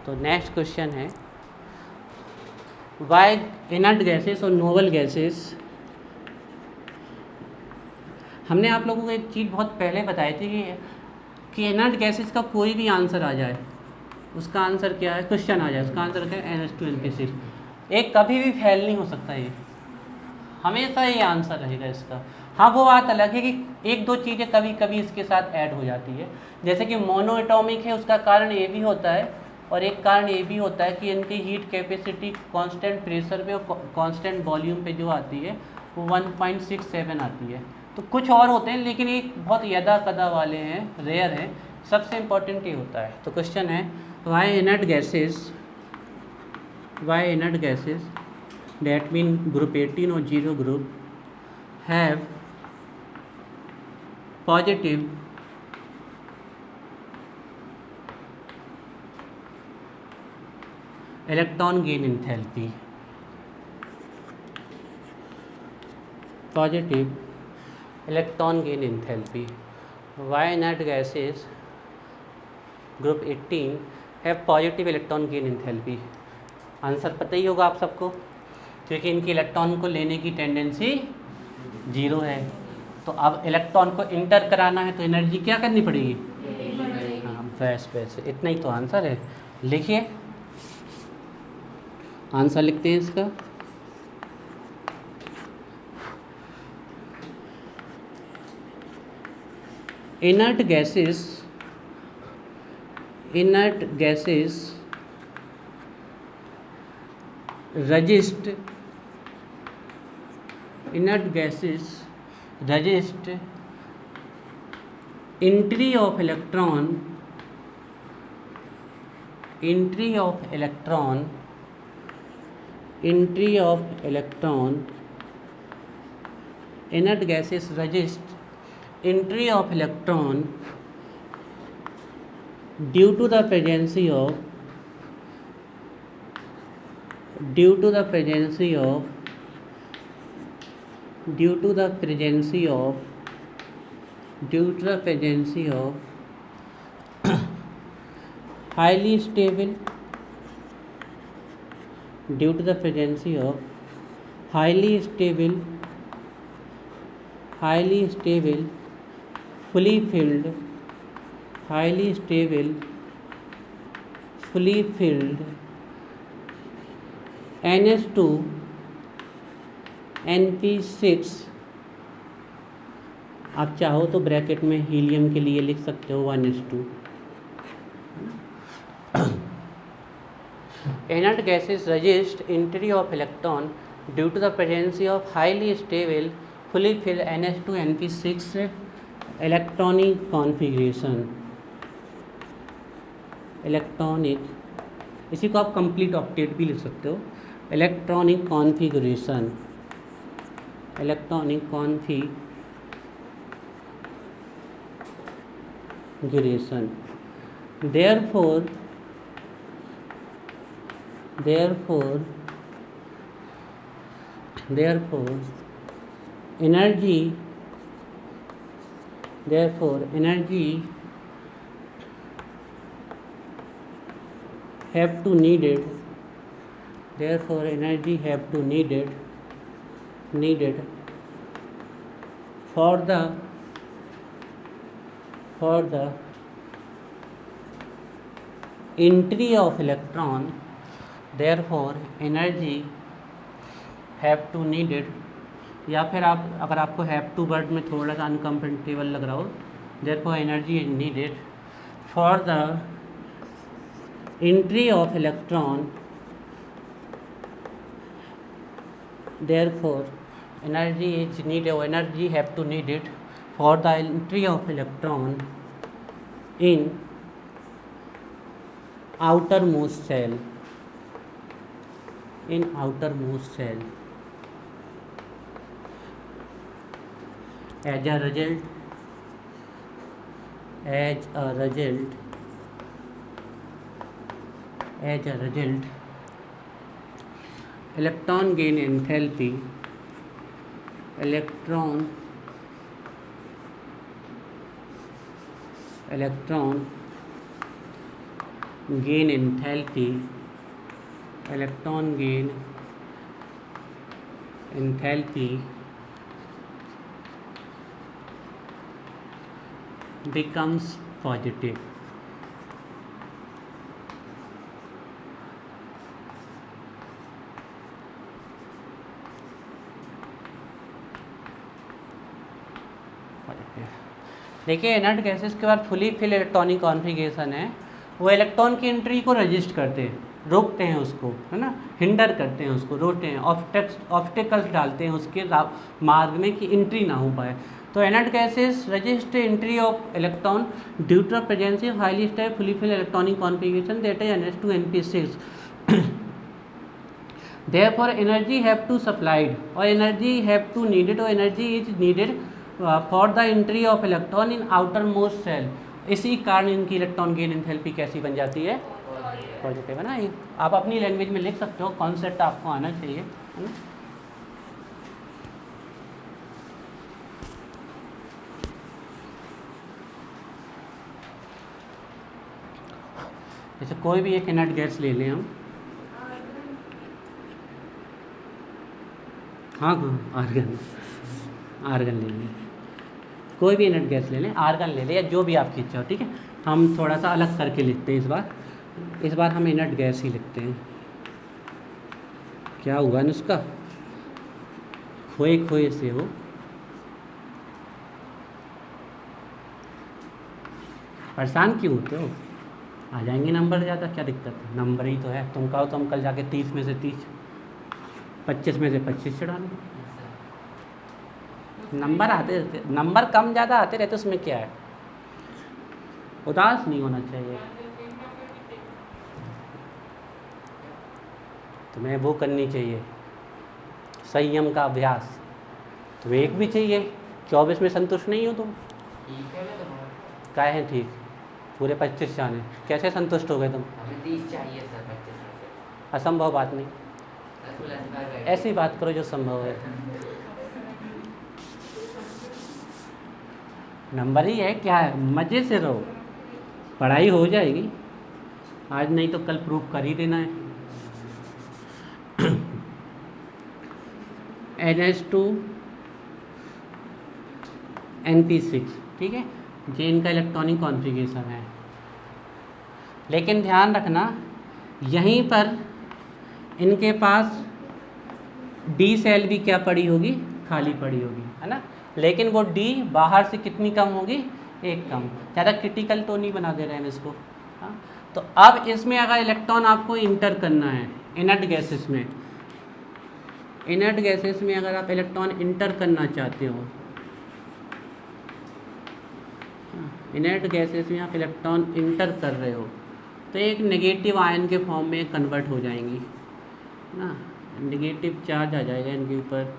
तो next question है, why inert gases और नोबल गैसेस। हमने आप लोगों को एक चीज़ बहुत पहले बताई थी कि इनर्ट गैसेस का कोई भी आंसर आ जाए, उसका आंसर क्या है, क्वेश्चन आ जाए, उसका आंसर क्या है NH2NP6। एक कभी भी फेल नहीं हो सकता, ये हमेशा ये आंसर रहेगा इसका। हाँ, वो बात अलग है कि एक दो चीज़ें कभी कभी इसके साथ ऐड हो जाती है, जैसे कि मोनो एटॉमिक है, उसका कारण ये भी होता है, और एक कारण ये भी होता है कि इनकी हीट कैपेसिटी कांस्टेंट प्रेशर पे और कांस्टेंट वॉल्यूम पे जो आती है वो 1.67 आती है। तो कुछ और होते हैं, लेकिन एक बहुत यदा कदा वाले हैं, रेयर हैं। सबसे इम्पोर्टेंट ये होता है। तो क्वेश्चन है, why inert gases that mean group 18 or 0 group have positive electron gain enthalpy, positive electron gain enthalpy. Why inert gases group 18 have positive electron gain enthalpy? Answer पता ही होगा आप सबको, क्योंकि इनकी इलेक्ट्रॉन को लेने की टेंडेंसी 0 है। तो अब इलेक्ट्रॉन को इंटर कराना है तो एनर्जी क्या करनी पड़ेगी? हाँ, बस इतना ही तो आंसर है। लिखिए, आंसर लिखते हैं इसका। Inert gases resist entry of electron inert gases resist entry of electron due to the presence of highly stable fully filled NH2 NP6, आप चाहो तो ब्रैकेट में हीलियम के लिए लिख सकते हो 1:2। Inert gases resist entry of electron due to the presence of highly stable fully filled NH2NP6 electronic configuration। इसी को आप कंप्लीट ऑक्टेट भी लिख सकते हो। Electronic configuration therefore energy have to needed for the entry of electron। therefore energy have to needed, या फिर आप अगर आपको हैव टू वर्ड में थोड़ा सा अनकम्फर्टेबल लग रहा हो, therefore energy is needed for the entry of electron। therefore energy is needed or energy have to needed for the entry of electron in outermost cell। as a result electron gain enthalpy gain enthalpy, electron gain enthalpy becomes positive. देखिए inert gases के बाद fully fill electronic configuration है, वो electron की entry को resist करते हैं, रोकते हैं उसको, है ना, हिंडर करते हैं उसको, रोकते हैं, ऑब्स्टेकल्स डालते हैं उसके मार्ग में कि एंट्री ना हो पाए। तो inert gases resist entry of electron due to presence of highly stable fully fill electronic configuration that is NH2 NP6। Therefore energy have to supplied or energy have to needed or energy is needed for the entry of electron in outermost cell। इसी कारण इनकी electron gain enthalpy कैसी बन जाती है, positive, है ना। ये आप अपनी लैंग्वेज में लिख सकते हो, कॉन्सेप्ट आपको आना चाहिए, है ना। जैसे कोई भी एक इनर्ट गैस ले लें हम, हाँ आर्गन ले लें, कोई भी इनर्ट गैस ले लें, आर्गन ले लें या जो भी आपकी इच्छा हो, ठीक है। हम थोड़ा सा अलग करके लिखते हैं इस बार हम इनर्ट गैस ही लिखते हैं। क्या हुआ नुस्खा, खोए खोए से हो, परेशान क्यों होते हो, आ जाएंगे नंबर ज़्यादा, क्या दिक्कत है, नंबर ही तो है। तुम कहो तो हम कल जाके 30 में से 30, 25 में से 25 चढ़ा लें। नंबर आते रहते, नंबर कम ज़्यादा आते रहते, उसमें क्या है, उदास नहीं होना चाहिए। तुम्हें वो करनी चाहिए संयम का अभ्यास, तुम्हें एक भी चाहिए, 24 में संतुष्ट नहीं हो तुम, क्या है ठीक, पूरे 25 जाने, कैसे संतुष्ट हो गए तुम, हमें 30 चाहिए सर, 25 असंभव बात नहीं, ऐसी बात करो जो संभव है। नंबर ही है, क्या है, मज़े से रहो, पढ़ाई हो जाएगी, आज नहीं तो कल प्रूफ कर ही देना है। NH2 NP6, ठीक है, ये इनका इलेक्ट्रॉनिक कॉन्फ़िगरेशन है। लेकिन ध्यान रखना यहीं पर इनके पास D सेल भी क्या पड़ी होगी, खाली पड़ी होगी, है ना। लेकिन वो D बाहर से कितनी कम होगी, एक कम, ज़्यादा क्रिटिकल तो नहीं बना दे रहे हैं इसको, हाँ। तो अब इसमें अगर इलेक्ट्रॉन आपको इंटर करना है इनर्ट गैसेस में, इनर्ट गैसेस में अगर आप इलेक्ट्रॉन इंटर करना चाहते हो, इनर्ट गैसेस में आप इलेक्ट्रॉन इंटर कर रहे हो तो एक नेगेटिव आयन के फॉर्म में कन्वर्ट हो जाएंगी ना, नेगेटिव चार्ज आ जाएगा इनके ऊपर,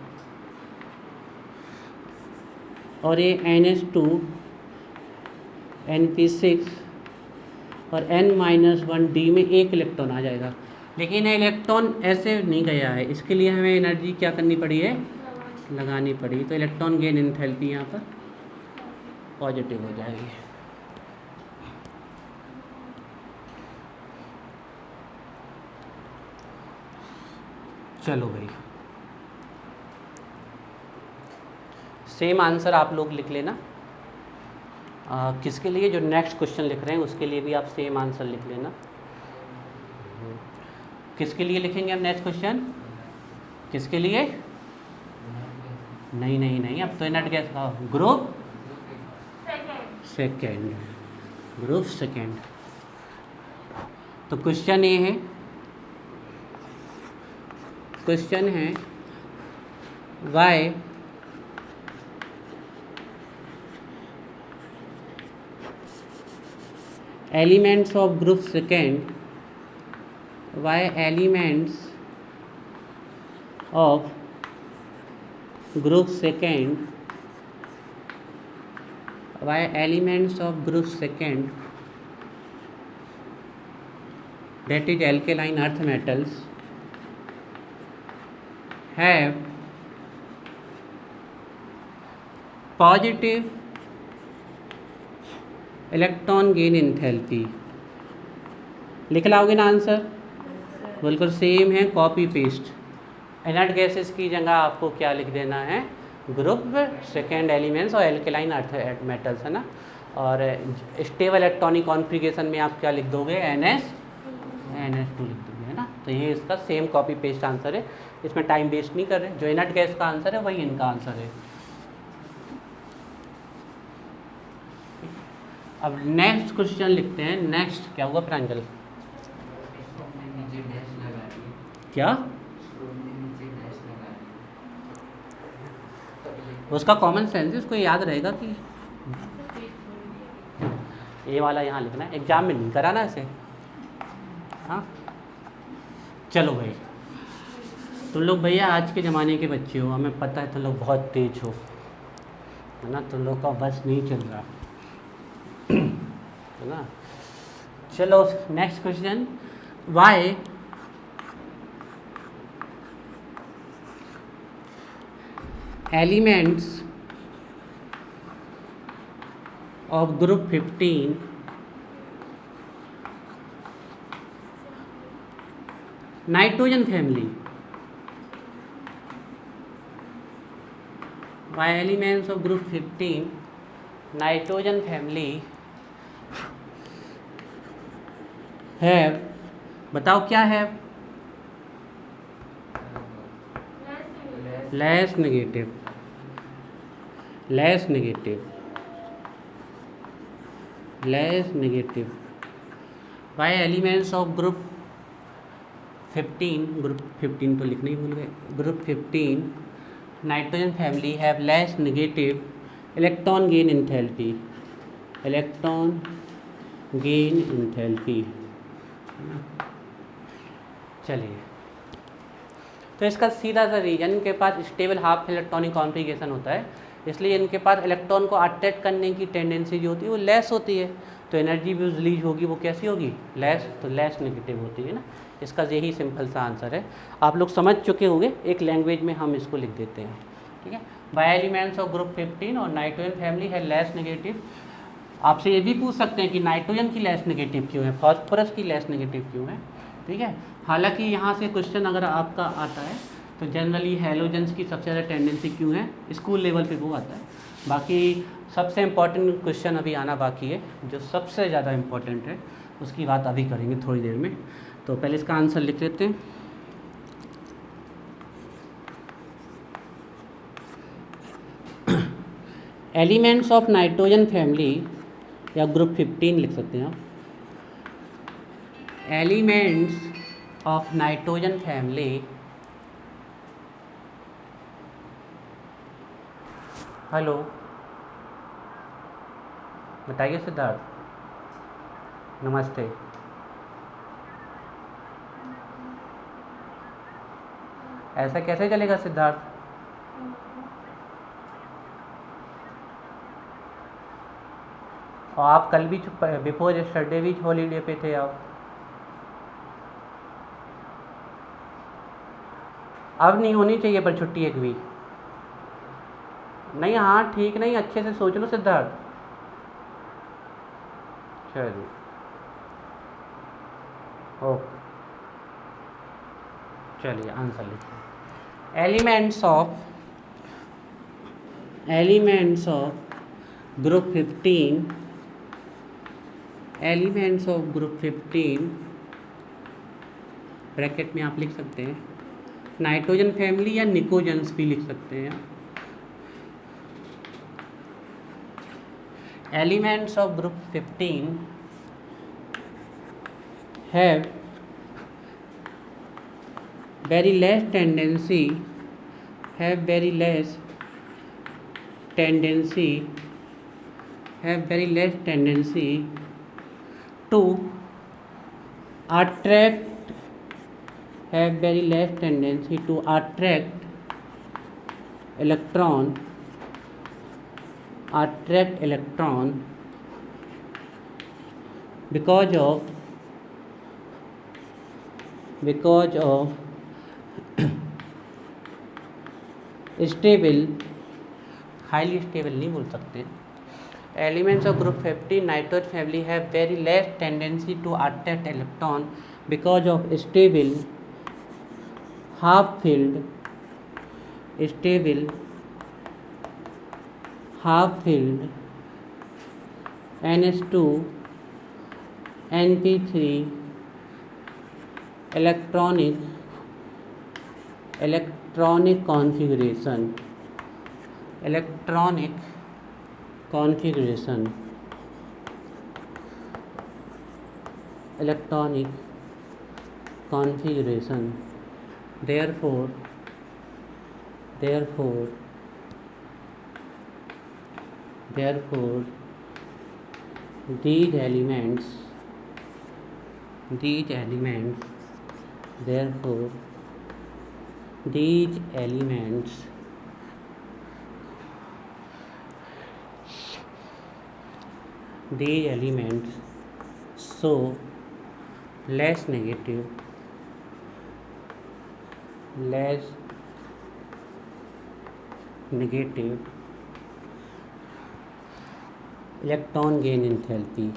और ये NH2 NP6 और N-1D में एक इलेक्ट्रॉन आ जाएगा। लेकिन ये इलेक्ट्रॉन ऐसे नहीं गया है, इसके लिए हमें एनर्जी क्या करनी पड़ी है, लगानी पड़ी, तो इलेक्ट्रॉन गेन एंथैल्पी यहाँ पर पॉजिटिव हो जाएगी। चलो भाई, सेम आंसर आप लोग लिख लेना, किसके लिए, जो नेक्स्ट क्वेश्चन लिख रहे हैं उसके लिए भी आप सेम आंसर लिख लेना। किसके लिए लिखेंगे हम नेक्स्ट क्वेश्चन, किसके लिए, नहीं नहीं नहीं, अब तो इनर्ट गैस का ग्रुप सेकेंड, ग्रुप सेकेंड। तो क्वेश्चन ये है, क्वेश्चन है Y elements of group second, why elements of group second, why elements of group second, that is alkaline earth metals, have positive electron gain enthalpy, लिख लाओगे ना answer? बिल्कुल same है, copy paste. Inert gases की जगह आपको क्या लिख देना है? ग्रुप सेकेंड एलिमेंट्स और एल्केलाइन अर्थ मेटल्स, है ना। और स्टेबल इलेक्ट्रॉनिक कॉन्फ़िगरेशन में आप क्या लिख दोगे? NH2 लिख दोगे, है ना। तो ये इसका सेम कॉपी पेस्ट आंसर है, इसमें टाइम वेस्ट नहीं कर रहे। जो इनर्ट गैस का आंसर है वही इनका आंसर है। अब नेक्स्ट क्वेश्चन लिखते हैं। नेक्स्ट क्या होगा प्रांजल? नीचे डैश लगा दिए, क्या नीचे डैश लगा दिए। उसका कॉमन सेंस है, उसको याद रहेगा कि ये वाला यहाँ लिखना है। एग्जाम में नहीं कराना ऐसे। हाँ चलो भाई, तुम लोग भैया आज के ज़माने के बच्चे हो, हमें पता है तुम लोग बहुत तेज हो, है ना। तुम लोग का बस नहीं चल रहा, है ना। चलो next question. Why elements of group 15 nitrogen family, by elements of group 15 nitrogen family have, बताओ क्या है? less negative, less negative, less negative by elements of group 15, group 15 तो लिखना ही भूल गए। group 15 nitrogen family have less negative electron gain enthalpy, electron gain enthalpy। चलिए, तो इसका सीधा सा रीजन, इनके पास स्टेबल हाफ इलेक्ट्रॉनिक कॉन्फ़िगरेशन होता है, इसलिए इनके पास इलेक्ट्रॉन को अट्रैक्ट करने की टेंडेंसी जो होती है वो लेस होती है, तो एनर्जी भी रिलीज होगी वो कैसी होगी? लेस। तो लेस नेगेटिव होती है ना। इसका यही सिंपल सा आंसर है, आप लोग समझ चुके होंगे। एक लैंग्वेज में हम इसको लिख देते हैं, ठीक है। बाय एलिमेंट्स ऑफ ग्रुप 15 और नाइट्रोजन फैमिली है लेस नेगेटिव। आपसे ये भी पूछ सकते हैं कि नाइट्रोजन की लेस नेगेटिव क्यों है, फॉस्फोरस की लेस नेगेटिव क्यों है, ठीक है। हालांकि यहाँ से क्वेश्चन अगर आपका आता है तो जनरली हैलोजेंस की सबसे ज़्यादा टेंडेंसी क्यों है, स्कूल लेवल पे वो आता है। बाकी सबसे इम्पॉर्टेंट क्वेश्चन अभी आना बाकी है, जो सबसे ज़्यादा इम्पॉर्टेंट है, उसकी बात अभी करेंगे थोड़ी देर में। तो पहले इसका आंसर लिख लेते हैं। एलिमेंट्स ऑफ नाइट्रोजन फैमिली या ग्रुप 15 लिख सकते हैं आप। Elements of nitrogen family hello बताइए सिद्धार्थ, नमस्ते। ऐसा कैसे चलेगा सिद्धार्थ? और आप कल भी बिफोर यस्टरडे भी हॉलीडे पे थे आप। अब नहीं होनी चाहिए पर छुट्टी एक भी नहीं। हाँ ठीक नहीं, अच्छे से सोच लो सिद्धार्थ। चलिए ओके, चलिए आंसर लिखिए। Elements of group 15, elements of group 15 bracket में आप लिख सकते हैं नाइट्रोजन फैमिली या निकोजेंस भी लिख सकते हैं। Elements of group 15 have very less tendency to attract electron because of stable, highly stable नहीं बोल सकते, Elements of group 15 nitrogen family have very less tendency to attract electron because of stable half-filled NH2 NP3 electronic configuration therefore these elements show less negative electron gain enthalpy.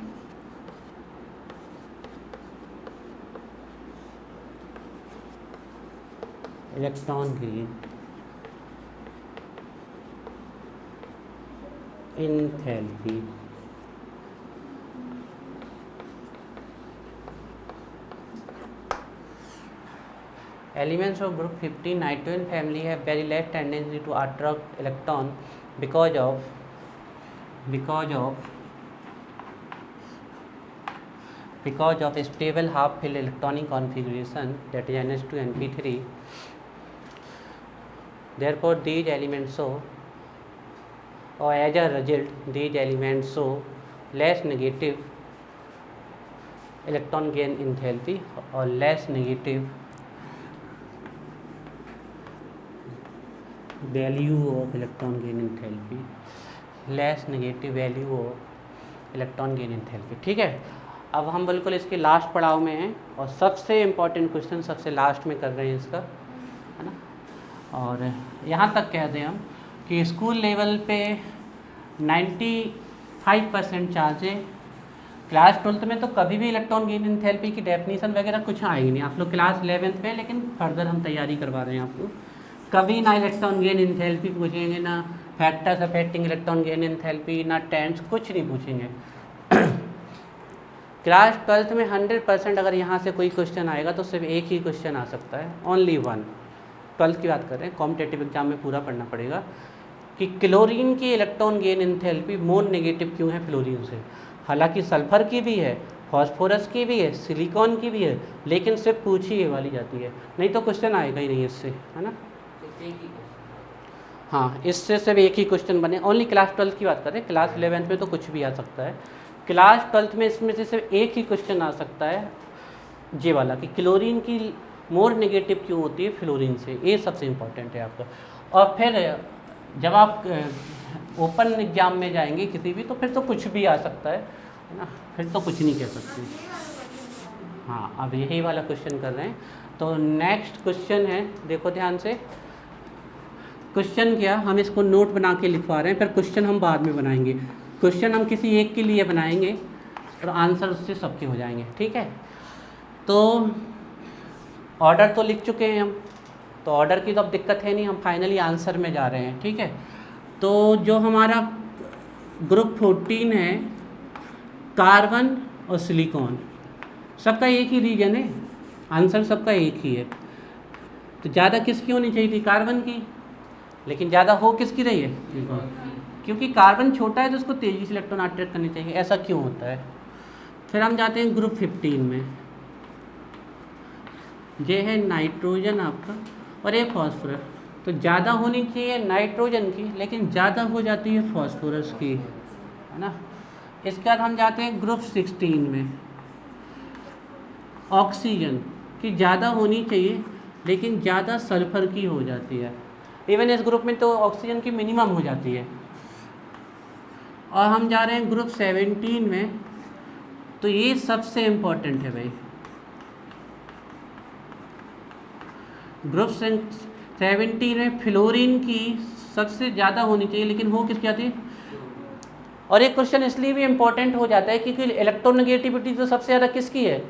Elements of group 15 nitrogen family have very less tendency to attract electron because of stable half-filled electronic configuration, that is NH2 NP3. Therefore these elements show, or as a result these elements show less negative electron gain enthalpy or less negative value of electron gain enthalpy. ठीक है, अब हम बिल्कुल इसके last पड़ाव में हैं और सबसे इम्पॉर्टेंट क्वेश्चन सबसे लास्ट में कर रहे हैं इसका, है ना। और यहाँ तक कह दें हम कि स्कूल लेवल पे 95% चांस है। क्लास 12th में तो कभी भी इलेक्ट्रॉन गेन एंथैल्पी की डेफिनेशन वगैरह कुछ आएगी नहीं, आप लोग क्लास 11th में, लेकिन फर्दर हम तैयारी करवा रहे हैं आपको। कभी ना इलेक्ट्रॉन गेन एंथैल्पी पूछेंगे, ना factors affecting electron gain enthalpy, ना टेंस, कुछ नहीं पूछेंगे। क्लास 12th में 100% अगर यहाँ से कोई क्वेश्चन आएगा तो सिर्फ एक ही क्वेश्चन आ सकता है, ओनली वन। 12th की बात कर रहे हैं, कॉम्पिटेटिव एग्जाम में पूरा पढ़ना पड़ेगा कि क्लोरीन की electron gain enthalpy more negative क्यों है फ्लोरीन से। हालांकि सल्फर की भी है, फॉस्फोरस की भी है, सिलिकॉन की भी है, लेकिन सिर्फ पूछी ये वाली जाती है, नहीं तो क्वेश्चन आएगा ही नहीं इससे, है ना। हाँ, इससे सिर्फ एक ही क्वेश्चन बने, ओनली क्लास 12th की बात कर रहे हैं। क्लास 11th में तो कुछ भी आ सकता है, क्लास 12th में इसमें से सिर्फ एक ही क्वेश्चन आ सकता है, ये वाला, कि क्लोरीन की मोर नेगेटिव क्यों होती है फ्लोरीन से, ये सबसे इम्पोर्टेंट है आपका। और फिर जब आप ओपन एग्जाम में जाएंगे किसी भी, तो फिर तो कुछ भी आ सकता है ना, फिर तो कुछ नहीं कह सकते। हाँ, अब यही वाला क्वेश्चन कर रहे हैं। तो नेक्स्ट क्वेश्चन है, देखो ध्यान से। क्वेश्चन क्या, हम इसको नोट बना के लिखवा रहे हैं, फिर क्वेश्चन हम बाद में बनाएंगे। क्वेश्चन हम किसी एक के लिए बनाएंगे और आंसर उससे सबके हो जाएंगे, ठीक है। तो ऑर्डर तो लिख चुके हैं हम, तो ऑर्डर की तो अब दिक्कत है नहीं, हम फाइनली आंसर में जा रहे हैं, ठीक है। तो जो हमारा ग्रुप 14 है, कार्बन और सिलिकॉन, सबका एक ही रीजन है, आंसर सबका एक ही है। तो ज़्यादा किसकी होनी चाहिए थी, कार्बन की, लेकिन ज़्यादा हो किसकी रही है, क्योंकि कार्बन छोटा है तो उसको तेज़ी से इलेक्ट्रॉन अट्रैक्ट करनी चाहिए, ऐसा क्यों होता है। फिर हम जाते हैं ग्रुप 15 में, ये है नाइट्रोजन आपका और एक फॉस्फोरस। तो ज़्यादा होनी चाहिए नाइट्रोजन की, लेकिन ज़्यादा हो जाती है फॉस्फोरस की, है ना। इसके बाद हम जाते हैं ग्रुप 16 में, ऑक्सीजन की ज़्यादा होनी चाहिए, लेकिन ज़्यादा सल्फर की हो जाती है। इवन इस ग्रुप में तो ऑक्सीजन की मिनिमम हो जाती है। और हम जा रहे हैं ग्रुप 17 में, तो ये सबसे इम्पोर्टेंट है भाई। ग्रुप 17 में फ्लोरीन की सबसे ज़्यादा होनी चाहिए, लेकिन हो किसकी आती है, और एक क्वेश्चन इसलिए भी इम्पोर्टेंट हो जाता है क्योंकि इलेक्ट्रोनेगेटिविटी तो सबसे ज़्यादा किसकी है,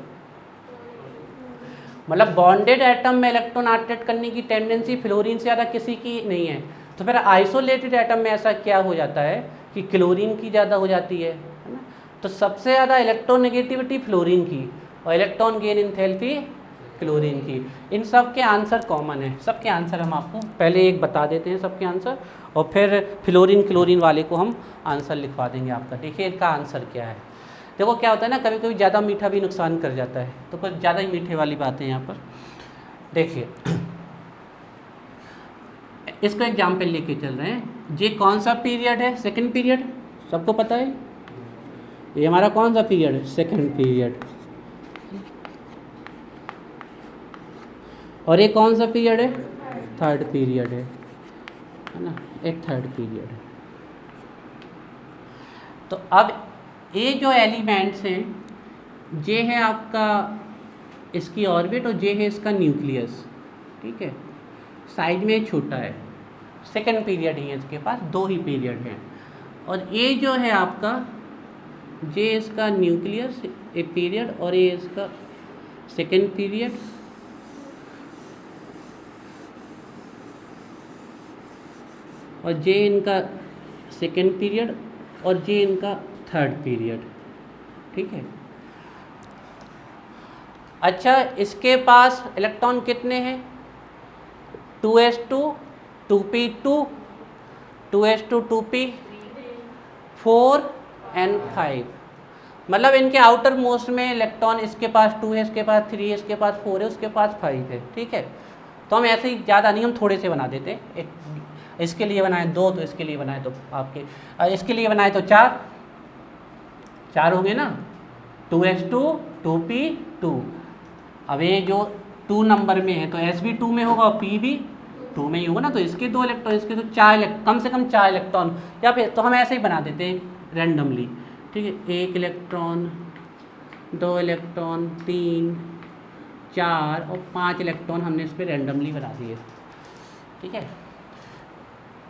मतलब बॉन्डेड एटम में इलेक्ट्रॉन अट्रैक्ट करने की टेंडेंसी फ्लोरीन से ज़्यादा किसी की नहीं है। तो फिर आइसोलेटेड एटम में ऐसा क्या हो जाता है कि क्लोरीन की ज़्यादा हो जाती है ना। तो सबसे ज़्यादा इलेक्ट्रोनेगेटिविटी फ्लोरीन की और इलेक्ट्रॉन गेन एंथैल्पी क्लोरीन की। इन सब के आंसर कॉमन है, सबके आंसर हम आपको पहले एक बता देते हैं सबके आंसर, और फिर फ्लोरीन क्लोरीन वाले को हम आंसर लिखवा देंगे आपका। देखिए इनका आंसर क्या है। देखो क्या होता है ना, कभी कभी ज़्यादा मीठा भी नुकसान कर जाता है, तो कुछ ज़्यादा ही मीठे वाली बातें यहाँ पर। देखिए इसको एग्जाम्पल लेके चल रहे हैं। ये कौन सा पीरियड है, सेकंड पीरियड, सबको पता है ये हमारा कौन सा पीरियड है, सेकंड पीरियड। और ये कौन सा पीरियड है, थर्ड पीरियड है ना, एक थर्ड पीरियड है। तो अब ये जो एलिमेंट्स हैं, ये है आपका इसकी ऑर्बिट और ये है इसका न्यूक्लियस, ठीक है। साइज में छोटा है, सेकंड पीरियड ही है इसके पास, दो ही पीरियड हैं। और ये जो है आपका, ये इसका न्यूक्लियस एक पीरियड और ये इसका सेकंड पीरियड। और ये इनका सेकंड पीरियड और ये इनका थर्ड पीरियड, ठीक है। अच्छा, इसके पास इलेक्ट्रॉन कितने हैं, 2s2 2p2 2s2 2p 4 and 5। मतलब इनके आउटर मोस्ट में इलेक्ट्रॉन, इसके पास 2 है, इसके पास 3 है, इसके पास 4 है, उसके पास 5 है, ठीक है। तो हम ऐसे ही ज़्यादा नहीं, हम थोड़े से बना देते हैं। एक इसके लिए बनाए 2, तो इसके लिए बनाए तो आपके इसके लिए बनाए तो 4 हो गए ना, 2s2 2p2। अब ये जो 2 नंबर में है तो s भी 2 में होगा और p भी 2 में ही होगा ना, तो इसके 2 इलेक्ट्रॉन, इसके तो 4 कम से कम 4 इलेक्ट्रॉन, या फिर तो हम ऐसे ही बना देते हैं रैंडमली, ठीक है। 1 इलेक्ट्रॉन, 2 इलेक्ट्रॉन, 3 4 और 5 इलेक्ट्रॉन हमने इस पर रैंडमली बना दिए, ठीक है।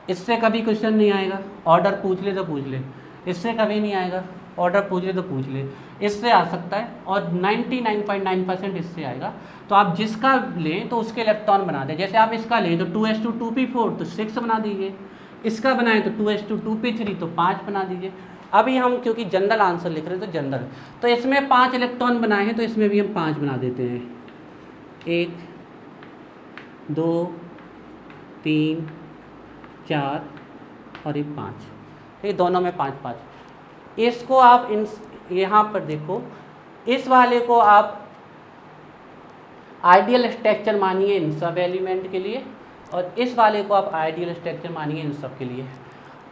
इससे कभी क्वेश्चन नहीं आएगा, ऑर्डर पूछ ले तो पूछ ले, इससे कभी नहीं आएगा, ऑर्डर पूछ ले तो पूछ ले। इससे आ सकता है और 99.9% इससे आएगा। तो आप जिसका लें तो उसके इलेक्ट्रॉन बना दें। जैसे आप इसका लें तो 2s2 2p4 तो 6 बना दीजिए, इसका बनाएं तो 2s2 2p3 तो 5 बना दीजिए। अभी हम क्योंकि जनरल आंसर लिख रहे हैं तो जनरल, तो इसमें 5 इलेक्ट्रॉन बनाए हैं तो इसमें भी हम 5 बना देते हैं। 1 2 3 4 और ये 5, ये दोनों में 5 5। इसको आप इन यहाँ पर देखो, इस वाले को आप आइडियल स्ट्रक्चर मानिए इन सब एलिमेंट के लिए, और इस वाले को आप आइडियल स्ट्रक्चर मानिए इन सब के लिए।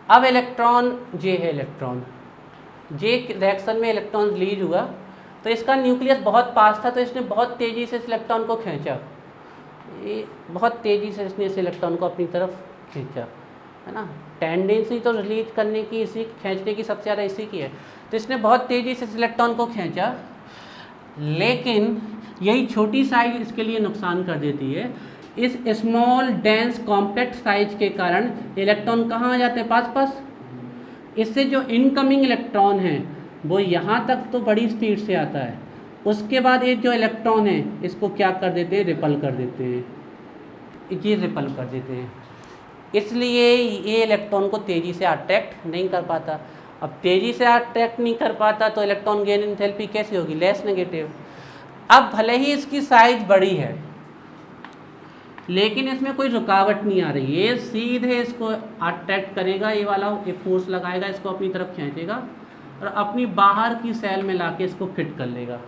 अब इलेक्ट्रॉन, ये है इलेक्ट्रॉन, ये रिएक्शन में इलेक्ट्रॉन रिलीज हुआ, तो इसका न्यूक्लियस बहुत पास था, तो इसने बहुत तेज़ी से इस इलेक्ट्रॉन को खींचा, ये बहुत तेज़ी से इसने इस इलेक्ट्रॉन को अपनी तरफ खींचा, है ना। टेंडेंसी तो रिलीज करने की, इसी खींचने की सबसे ज़्यादा इसी की है। तो इसने बहुत तेज़ी से इस इलेक्ट्रॉन को खींचा, लेकिन यही छोटी साइज इसके लिए नुकसान कर देती है। इस स्मॉल डेंस कॉम्पैक्ट साइज के कारण इलेक्ट्रॉन कहाँ आ जाते हैं, पास पास। इससे जो इनकमिंग इलेक्ट्रॉन है वो यहाँ तक तो बड़ी स्पीड से आता है, उसके बाद ये जो इलेक्ट्रॉन है इसको क्या कर देते हैं, रिपल कर देते हैं, ये रिपल कर देते हैं। इसलिए ये इलेक्ट्रॉन को तेज़ी से अट्रैक्ट नहीं कर पाता। अब तेज़ी से अट्रैक्ट नहीं कर पाता तो इलेक्ट्रॉन गेन एंथैल्पी कैसी होगी, लेस नेगेटिव। अब भले ही इसकी साइज बड़ी है लेकिन इसमें कोई रुकावट नहीं आ रही, ये सीधे इसको अट्रैक्ट करेगा, ये वाला एक फोर्स लगाएगा, इसको अपनी तरफ खींचेगा और अपनी बाहर की सेल में लाके इसको फिट कर लेगा।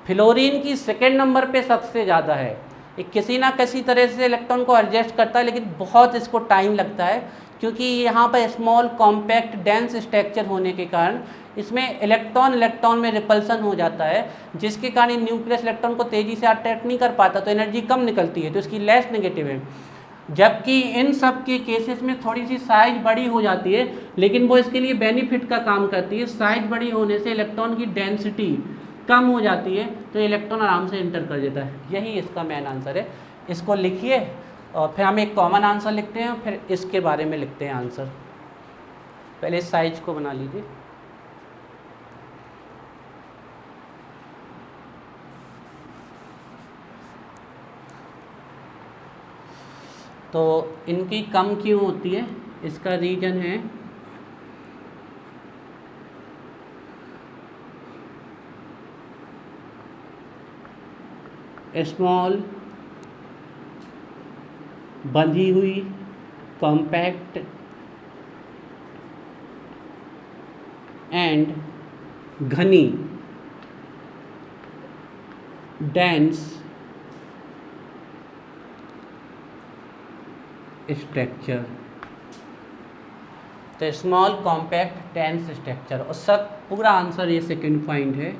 फ्लोरीन की सेकेंड नंबर पे सबसे ज़्यादा है, ये किसी ना किसी तरह से इलेक्ट्रॉन को एडजस्ट करता है, लेकिन बहुत इसको टाइम लगता है, क्योंकि यहाँ पर स्मॉल कॉम्पैक्ट डेंस स्ट्रक्चर होने के कारण इसमें इलेक्ट्रॉन में रिपल्सन हो जाता है, जिसके कारण न्यूक्लियस इलेक्ट्रॉन को तेज़ी से अट्रैक्ट नहीं कर पाता, तो एनर्जी कम निकलती है, तो इसकी लेस नेगेटिव है। जबकि इन सब के केसेस में थोड़ी सी साइज बड़ी हो जाती है, लेकिन वो इसके लिए बेनिफिट का काम करती है। साइज बड़ी होने से इलेक्ट्रॉन की डेंसिटी कम हो जाती है, तो इलेक्ट्रॉन आराम से इंटर कर देता है। यही इसका मेन आंसर है। इसको लिखिए और फिर हम एक कॉमन आंसर लिखते हैं, फिर इसके बारे में लिखते हैं आंसर। पहले साइज को बना लीजिए। तो इनकी कम क्यों होती है, इसका रीज़न है स्मॉल, बंधी हुई, कॉम्पैक्ट एंड घनी, डेंस स्ट्रक्चर। तो स्मॉल, कॉम्पैक्ट, डेंस स्ट्रक्चर, और सब पूरा आंसर ये सेकंड पॉइंट है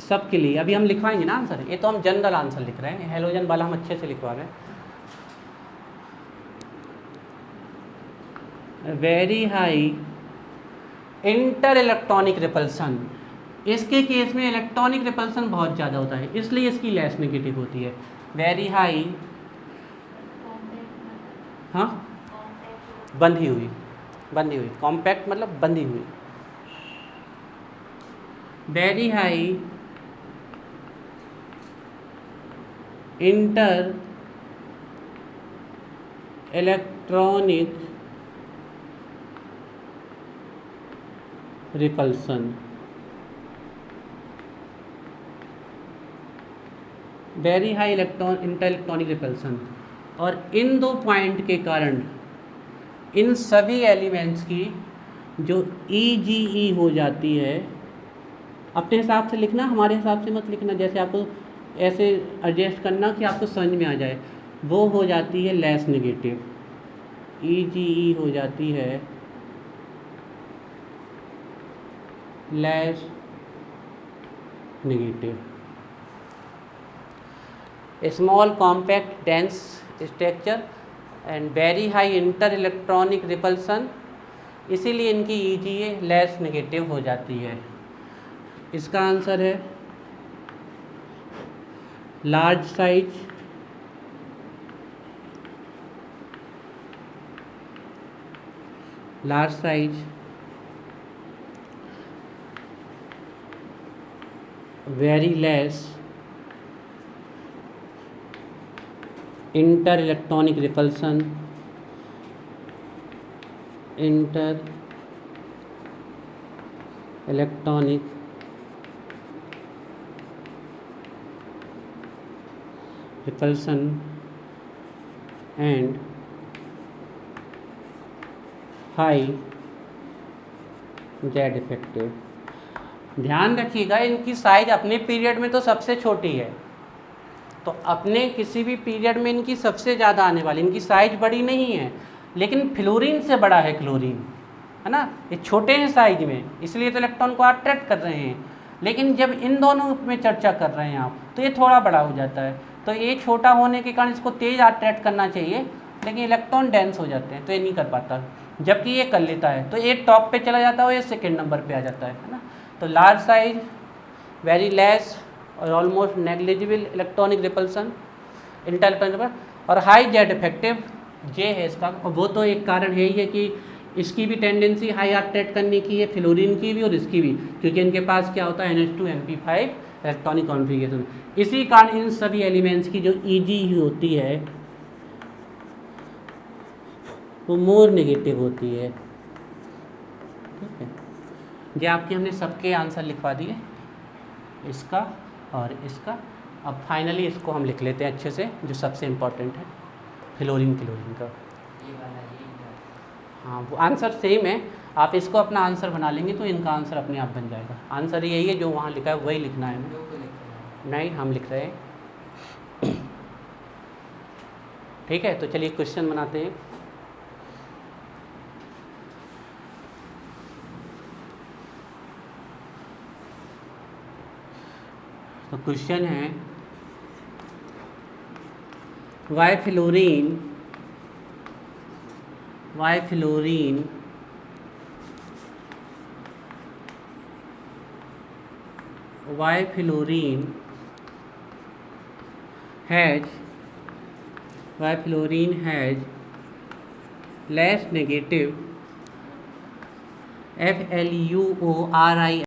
सबके लिए। अभी हम लिखवाएंगे ना आंसर, ये तो हम जनरल आंसर लिख रहे हैं, हेलोजन वाला हम अच्छे से लिखवा रहे हैं। Very high inter electronic repulsion, इसके केस में इलेक्ट्रॉनिक रिपल्सन बहुत ज़्यादा होता है, इसलिए इसकी लेस नेगेटिव होती है। वेरी हाई, हाँ, बंधी हुई, बंधी हुई, कॉम्पैक्ट मतलब बंधी हुई। Very high inter electronic repulsion, very high inter electronic repulsion. और इन दो पॉइंट के कारण इन सभी एलिमेंट्स की जो EGE हो जाती है, अपने हिसाब से लिखना, हमारे हिसाब से मत लिखना, जैसे आपको ऐसे एडजस्ट करना कि आपको समझ में आ जाए, वो हो जाती है लेस नेगेटिव। EGE हो जाती है less negative. Small, compact, dense structure and very high inter electronic repulsion, इसीलिए इनकी EGE लेस नेगेटिव हो जाती है। इसका आंसर है large size, large size, very less inter electronic repulsion, inter electronic repulsion and high Z effective. ध्यान रखिएगा, इनकी साइज अपने पीरियड में तो सबसे छोटी है, तो अपने किसी भी पीरियड में इनकी सबसे ज़्यादा आने वाली, इनकी साइज बड़ी नहीं है, लेकिन फ्लोरीन से बड़ा है क्लोरीन, है ना, ये छोटे हैं साइज में, इसलिए तो इलेक्ट्रॉन को अट्रैक्ट कर रहे हैं। लेकिन जब इन दोनों में चर्चा कर रहे हैं आप, तो ये थोड़ा बड़ा हो जाता है, तो ये छोटा होने के कारण इसको तेज अट्रैक्ट करना चाहिए, लेकिन इलेक्ट्रॉन डेंस हो जाते हैं तो ये नहीं कर पाता, जबकि ये कर लेता है, तो ये टॉप पे चला जाता है और ये सेकेंड नंबर पे आ जाता है ना। तो लार्ज साइज, वेरी लेस और almost negligible electronic repulsion, inter electronic, और हाई जेड इफेक्टिव जे है इसका। और वो तो एक कारण है ही है कि इसकी भी टेंडेंसी हाई अट्रैक्ट करने की है, फ्लोरीन की भी और इसकी भी, क्योंकि इनके पास क्या होता है NH2 MP5 इलेक्ट्रॉनिक कॉन्फ़िगरेशन। इसी कारण इन सभी एलिमेंट्स की जो EGE होती है वो मोर नेगेटिव होती है। ठीक है, ये आपके हमने सबके आंसर लिखवा दिए, इसका और इसका। अब फाइनली इसको हम लिख लेते हैं अच्छे से, जो सबसे इम्पोर्टेंट है, फ्लोरीन क्लोरीन का। ये वाला ये हाँ, वो आंसर सेम है, आप इसको अपना आंसर बना लेंगे तो इनका आंसर अपने आप बन जाएगा। आंसर यही है, जो वहाँ लिखा है वही लिखना है। दो को लिखते हैं। नहीं, हम लिख रहे हैं। ठीक है, तो चलिए क्वेश्चन बनाते हैं। तो क्वेश्चन है, why fluorine has less negative FLUORI